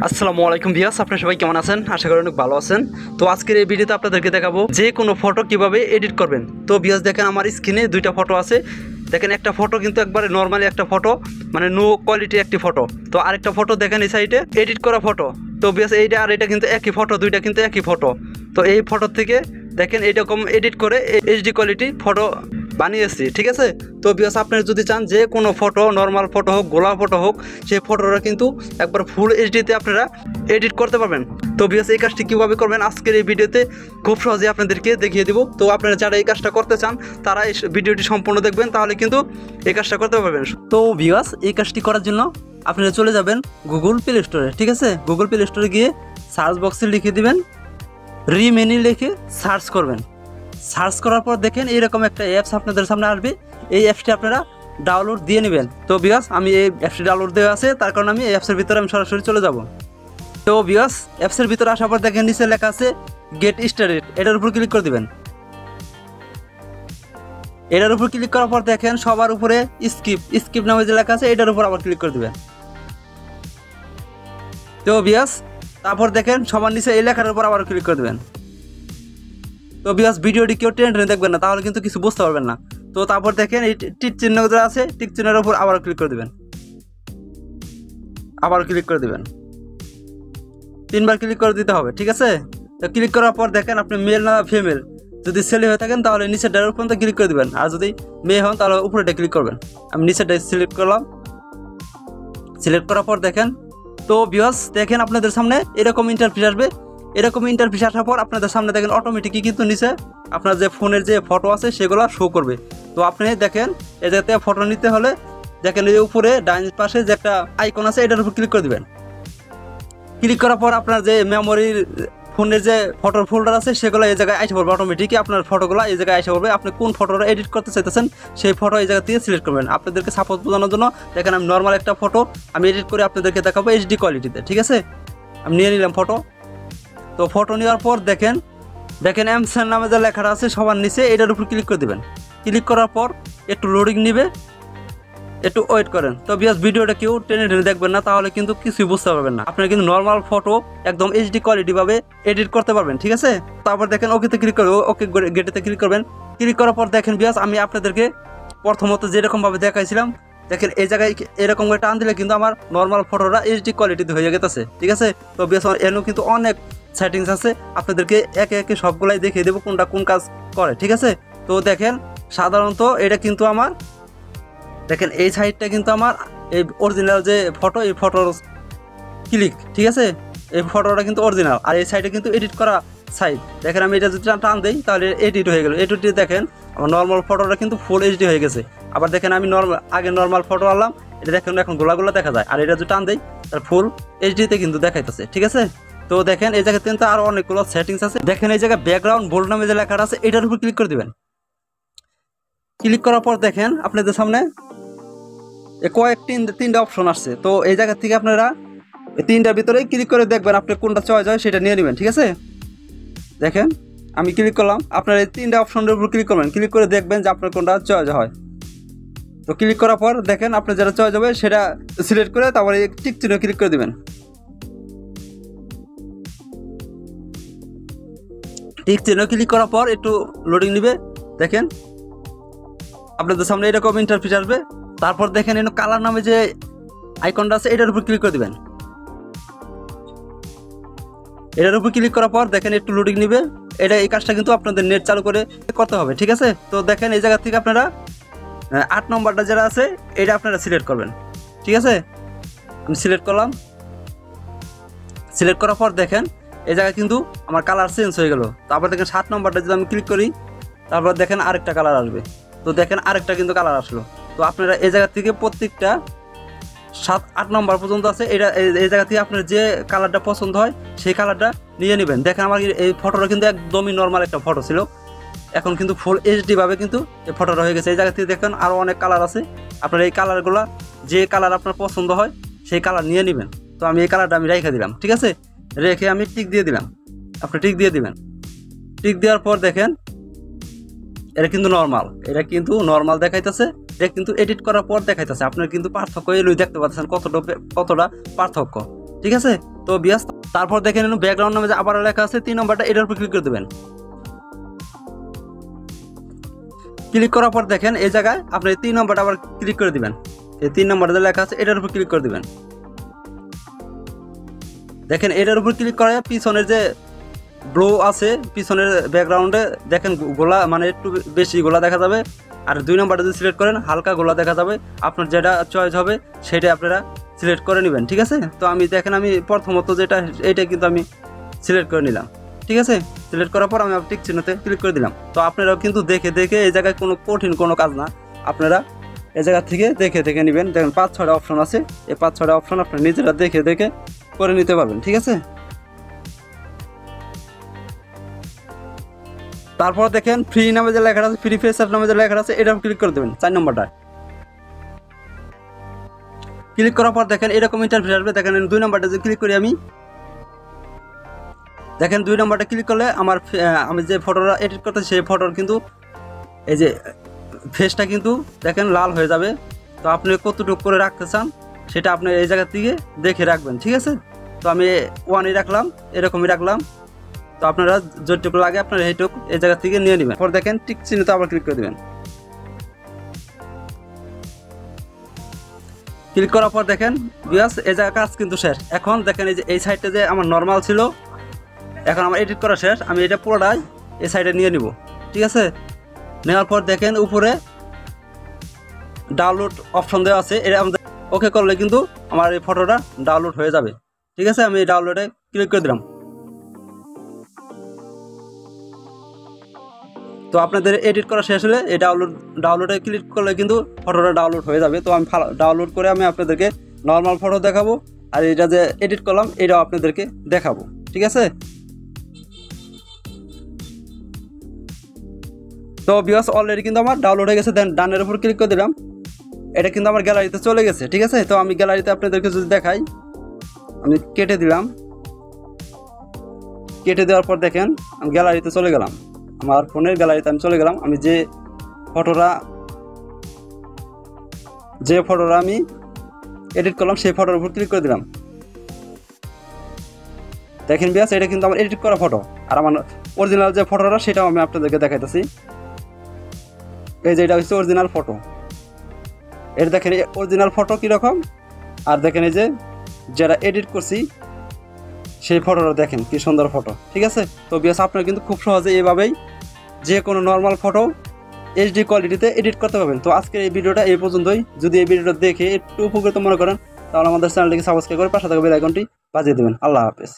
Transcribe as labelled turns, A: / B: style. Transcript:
A: আসসালামু আলাইকুম ভিউয়ার্স, আপনারা সবাই কেমন আছেন? আশা করি অনেক ভালো আছেন। তো আজকের এই ভিডিওতে আপনাদেরকে দেখাবো যে কোনো ফটো কিভাবে এডিট করবেন। তো ভিউয়ার্স দেখেন আমার স্ক্রিনে দুইটা ফটো আছে। দেখেন একটা ফটো কিন্তু একবারে নর্মালি একটা ফটো, মানে নো কোয়ালিটি একটি ফটো। তো আরেকটা ফটো দেখেন এই সাইডে এডিট করা ফটো। তো ভিউয়ার্স এইটা আর এটা কিন্তু একই ফটো, দুইটা কিন্তু একই ফটো। তো এই ফটো থেকে দেখেন এইরকম এডিট করে এইচডি কোয়ালিটি ফটো বানিয়েছি, ঠিক আছে। তো ভিউয়ার্স আপনারা যদি চান যে কোনো ফটো, নর্মাল ফটো হোক, গোলা ফটো হোক, সেই ফটোটা কিন্তু একবার ফুল এইচডিতে আপনারা এডিট করতে পারবেন। তো ভিউয়ার্স এই কাজটি কীভাবে করবেন আজকের এই ভিডিওতে খুব সহজে আপনাদেরকে দেখিয়ে দেবো। তো আপনারা যারা এই কাজটা করতে চান তারা এই ভিডিওটি সম্পূর্ণ দেখবেন, তাহলে কিন্তু এই কাজটা করতে পারবেন। তো ভিউয়ার্স এই কাজটি করার জন্য আপনারা চলে যাবেন গুগল প্লে স্টোরে, ঠিক আছে। গুগল প্লে স্টোরে গিয়ে সার্চ বক্সে লিখে দিবেন রিমেনি, লিখে সার্চ করবেন। সার্চ করার পর দেখেন এইরকম একটা অ্যাপস আপনাদের সামনে আসবে। এই অ্যাপসটি আপনারা ডাউনলোড দিয়ে নেবেন। তো ভিউয়ার্স আমি এই অ্যাপসটি ডাউনলোড দেওয়া আছে, তার কারণে আমি এই অ্যাপসের ভিতরে আমি সরাসরি চলে যাব। তো ভিউয়ার্স অ্যাপসের ভিতরে আসার পর দেখেন নিচে লেখা আছে গেট স্টার্টেড, এটার উপর ক্লিক করে দিবেন। এটার উপর ক্লিক করার পর দেখেন সবার উপরে স্কিপ নামে যে লেখা আছে এটার উপর আবার ক্লিক করে দিবেন। তো ভিউয়ার্স তারপর দেখেন সবার নিচে এই লেখার উপর আবার ক্লিক করে দেবেন। তো ভিউয়ার্স ভিডিওটি কেউ টেনে দেখবেন না, তাহলে কিন্তু কিছু বুঝতে পারবেন না। তো তারপর দেখেন এই টিক চিহ্ন যে আছে, টিক চিহ্নের উপর আবার ক্লিক করে দেবেন, আবার ক্লিক করে দেবেন, 3বার ক্লিক করে দিতে হবে, ঠিক আছে। তো ক্লিক করার পর দেখেন আপনি মেল না ফিমেল, যদি ছেলে হয়ে থাকেন তাহলে নিচের ডায়ের উপর ক্লিক করে দেবেন, আর যদি মেয়ে হন তাহলে উপরেটা ক্লিক করবেন। আমি নিচেরটা সিলেক্ট করলাম। সিলেক্ট করার পর দেখেন, তো ভিউয়ার্স দেখেন আপনাদের সামনে এরকম ইন্টারফেস আসবে। এরকম ইন্টারফেস আসার পর আপনাদের সামনে দেখেন অটোমেটিকই কিন্তু নিচে আপনার যে ফোনের যে ফটো আছে সেগুলো শো করবে। তো আপনি দেখেন এই জায়গাতে ফটো নিতে হলে দেখেন এই উপরে ডান পাশে যে একটা আইকন আছে এটার উপর ক্লিক করে দেবেন। ক্লিক করার পর আপনার যে মেমোরির ফোনের যে ফটোর ফোল্ডার আছে সেগুলো এই জায়গায় আসে পড়বে, অটোমেটিকই আপনার ফটোগুলো এই জায়গায় আসে পড়বে। আপনি কোন ফটোটা এডিট করতে চাইতেছেন সেই ফটো এই জায়গা থেকে সিলেক্ট করবেন। আপনাদেরকে সাপোর্ট বোঝানোর জন্য দেখেন আমি নর্মাল একটা ফটো আমি এডিট করে আপনাদেরকে দেখাবো এইচডি কোয়ালিটিতে, ঠিক আছে। আমি নিয়ে নিলাম ফটো। তো ফটো নেওয়ার পর দেখেন এমসেন নামে যে লেখাটা আছে সবার নিচে এটার উপর ক্লিক করে দেবেন। ক্লিক করার পর একটু লোডিং নিবে, একটু ওয়েট করেন। তো ভিউয়ার্স ভিডিওটা কেউ টেনে দেখবেন না, তাহলে কিন্তু কিছুই বুঝতে পারবেন না। আপনারা কিন্তু নর্মাল ফটো একদম এইচডি কোয়ালিটি ভাবে এডিট করতে পারবেন, ঠিক আছে। তারপর দেখেন ওকেতে ক্লিক করবেন, ওকে গেটেতে ক্লিক করবেন। ক্লিক করার পর দেখেন ভিউয়ার্স আমি আপনাদেরকে প্রথমত যেরকম ভাবে দেখাইছিলাম দেখেন এই জায়গায় এরকম করে টান দিলে কিন্তু আমার নর্মাল ফটোটা এইচডি কোয়ালিটিতে হয়ে গেছে, ঠিক আছে। তো ভিউয়ার্স আমার এরও কিন্তু অনেক সেটিংস আছে, আপনাদেরকে একে একে সবগুলাই দেখিয়ে দেবো কোনটা কোন কাজ করে, ঠিক আছে। তো দেখেন সাধারণত এটা কিন্তু আমার দেখেন এই সাইডটা কিন্তু আমার এই অরিজিনাল যে ফটো, এই ফটোর ক্লিক, ঠিক আছে। এই ফটোটা কিন্তু অরিজিনাল, আর এই সাইডে কিন্তু এডিট করা সাইড। দেখেন আমি এটা যদি টান দিই তাহলে এডিট হয়ে গেল। এডিটে দেখেন আমার নর্মাল ফটোটা কিন্তু ফুল এইচডি হয়ে গেছে। আবার দেখেন আমি আগে নর্মাল ফটো আনলাম, এটা দেখেন এখন গোলাগুলো দেখা যায়, আর এটা যদি টান দিই তার ফুল এইচডিতে কিন্তু দেখাইতেছে, ঠিক আছে। তো দেখেন এই জায়গাতে কিন্তু আরো অনেকগুলো সেটিংস আছে। দেখেন এই জায়গায় ব্যাকগ্রাউন্ড বোল্ড নামে যে লেখাটা আছে এটার উপর ক্লিক করে দিবেন। ক্লিক করার পর দেখেন আপনাদের সামনে তিনটা অপশন আসছে। তো এই জায়গা থেকে আপনারা এই তিনটার ভিতরে ক্লিক করে দেখবেন আপনি কোনটা চয়েস হয় সেটা নিয়ে নেবেন, ঠিক আছে। দেখেন আমি ক্লিক করলাম, আপনার এই তিনটা অপশনের উপর ক্লিক করবেন। ক্লিক করে দেখবেন যে আপনার কোনটা চয়েস হয়। তো ক্লিক করার পর দেখেন আপনার যেটা চয়েস হবে সেটা সিলেক্ট করে তারপরে টিক চিহ্ন ক্লিক করে দিবেন। টিক চিহ্ন ক্লিক করার পর একটু লোডিং নিবে। দেখেন আপনাদের সামনে এরকম ইন্টারফেস আসবে। তারপর দেখেন এখানে কালার নামে যে আইকনটা আছে এটার উপর ক্লিক করে দিবেন। এটার উপর ক্লিক করার পর দেখেন একটু লোডিং নিবে। এই কাজটা কিন্তু আপনাদের নেট চালু করে করতে হবে, ঠিক আছে। তো দেখেন এই জায়গা থেকে আপনারা 8 নম্বরটা যেটা আছে এটা আপনারা সিলেক্ট করবেন, ঠিক আছে। আমি সিলেক্ট করলাম। সিলেক্ট করার পর দেখেন এই জায়গায় কিন্তু আমার কালার চেঞ্জ হয়ে গেল। তারপর দেখেন 7 নম্বরটা যদি আমি ক্লিক করি তারপর দেখেন আরেকটা কালার আসবে। তো দেখেন আরেকটা কিন্তু কালার আসলো। তো আপনারা এই জায়গা থেকে প্রত্যেকটা 7-8 নম্বর পর্যন্ত আছে এটা এই জায়গা থেকে আপনার যে কালারটা পছন্দ হয় সেই কালারটা নিয়ে নেবেন। দেখেন আমার এই ফটোটা কিন্তু একদমই নর্মাল একটা ফটো ছিল, এখন কিন্তু ফুল এইচডি ভাবে কিন্তু এই ফটোটা হয়ে গেছে। এই জায়গা থেকে দেখেন আরও অনেক কালার আছে, আপনার এই কালারগুলো যে কালার আপনার পছন্দ হয় সেই কালার নিয়ে নেবেন। তো আমি এই কালারটা আমি রেখে দিলাম, ঠিক আছে। রেখে আমি টিক দিয়ে দিলাম, আপনি টিক দিয়ে দিবেন। টিক দেওয়ার পর দেখেন এটা কিন্তু নর্মাল দেখাইতেছে। এটা কিন্তু এডিট করার পর দেখাইতেছে। আপনার কিন্তু পার্থক্য এলই দেখতে পাচ্ছেন কতটা পার্থক্য, ঠিক আছে। তো বিয়াস তারপর দেখে নিন ব্যাকগ্রাউন্ড নামে যে আবার লেখা আছে 3 নম্বরটা, এটার উপর ক্লিক করে দেবেন। ক্লিক করার পর দেখেন এই জায়গায় আপনি 3 নম্বরটা আবার ক্লিক করে দিবেন। এই 3 নম্বরটা যে লেখা আছে এটার উপর ক্লিক করে দিবেন। দেখেন এটার উপর ক্লিক করে পিছনের যে ব্লো আছে পিছনের ব্যাকগ্রাউন্ডে দেখেন গোলা মানে একটু বেশি গোলা দেখা যাবে। আর 2 নম্বরটা যদি সিলেক্ট করেন হালকা গোলা দেখা যাবে। আপনার যেটা চয়েস হবে সেটাই আপনারা সিলেক্ট করে নেবেন, ঠিক আছে। তো আমি দেখেন আমি প্রথমত যেটা এইটা কিন্তু আমি সিলেক্ট করে নিলাম, ঠিক আছে। সিলেক্ট করার পর আমি টিক চিহ্নতে ক্লিক করে দিলাম। তো আপনারাও কিন্তু দেখে দেখে এই জায়গায় কোনো কঠিন কোনো কাজ না, আপনারা এই জায়গা থেকে দেখে দেখে নেবেন। দেখেন 5-6টা অপশন আছে, এই 5-6টা অপশন আপনারা নিজেরা দেখে দেখে করে নিতে পারবেন, ঠিক আছে। তারপর দেখেন ফ্রি নামে যে লেখাটা আছে, ফ্রি ফেসার নামে যে লেখাটা আছে এটা ক্লিক করে দেবেন 4 নম্বরটা। ক্লিক করার পর দেখেন এরকম ইন্টারফেস আসবে। দেখেন 2 নম্বরটা যে ক্লিক করি আমি, দেখেন 2 নম্বরটা ক্লিক করলে আমার আমি যে ফটোটা এডিট করতে সেই ফটোর কিন্তু এই যে ফেসটা কিন্তু দেখেন লাল হয়ে যাবে। তো আপনি কতটুকু করে রাখতে চান সেটা আপনি এই জায়গা থেকে দেখে রাখবেন, ঠিক আছে। তো আমি 1ই রাখলাম, এরকমই রাখলাম। তো আপনারা যতটুকু লাগে আপনারা এইটুকু এই জায়গা থেকে নিয়ে নেবেন। পর দেখেন টিক চিহ্নতে আবার ক্লিক করে দেবেন। ক্লিক করার পর দেখেন বিয়াস এই জায়গা কাজ কিন্তু শেষ। এখন দেখেন এই যে এই সাইডটা যে আমার নর্মাল ছিল, এখন আমার এডিট করা শেষ। আমি এটা পুরোটাই এই সাইডে নিয়ে নিব, ঠিক আছে। নেওয়ার পর দেখেন উপরে ডাউনলোড অপশন দেওয়া আছে, এটা আমাদের ওকে করলে কিন্তু আমার এই ফটোটা ডাউনলোড হয়ে যাবে, ঠিক আছে। আমি এই ডাউনলোডে ক্লিক করে দিলাম। তো আপনাদের এডিট করা শেষ হলে এই ডাউনলোডে ক্লিক করলে কিন্তু ফটোটা ডাউনলোড হয়ে যাবে। তো আমি ডাউনলোড করে আমি আপনাদেরকে নর্মাল ফটো দেখাবো, আর এটা যে এডিট করলাম এটাও আপনাদেরকে দেখাবো, ঠিক আছে। তো ভিউয়ার্স অলরেডি কিন্তু আমার ডাউনলোড হয়ে গেছে। দেন ডানের উপর ক্লিক করে দিলাম, এটা কিন্তু আমার গ্যালারিতে চলে গেছে, ঠিক আছে। তো আমি গ্যালারিতে আপনাদেরকে যদি দেখাই, আমি কেটে দিলাম। কেটে দেওয়ার পর দেখেন আমি গ্যালারিতে চলে গেলাম, আমার ফোনের গ্যালারিতে আমি চলে গেলাম। আমি যে ফটোটা আমি এডিট করলাম সেই ফটোর উপর ক্লিক করে দিলাম। দেখেন ভিউয়ার্স এটা কিন্তু আমার এডিট করা ফটো, আর আমার অরিজিনাল যে ফটোটা সেটাও আমি আপনাদেরকে দেখাইতেছি। এই যে এটা হচ্ছে অরিজিনাল ফটো। এটা দেখেন অরিজিনাল ফটো কীরকম, আর দেখেন এই যে যারা এডিট করছি সেই ফটোটা দেখেন কি সুন্দর ফটো, ঠিক আছে। তো ভিউয়ার্স আপনারা কিন্তু খুব সহজে এইভাবেই যে কোনো নর্মাল ফটো এইচডি কোয়ালিটিতে এডিট করতে পারবেন। তো আজকের এই ভিডিওটা এই পর্যন্তই। যদি এই ভিডিওটা দেখে একটু উপকৃত মনে করেন তাহলে আমাদের চ্যানেলটিকে সাবস্ক্রাইব করে পাশে থাকা বেল আইকনটি বাজিয়ে দেবেন। আল্লাহ হাফেজ।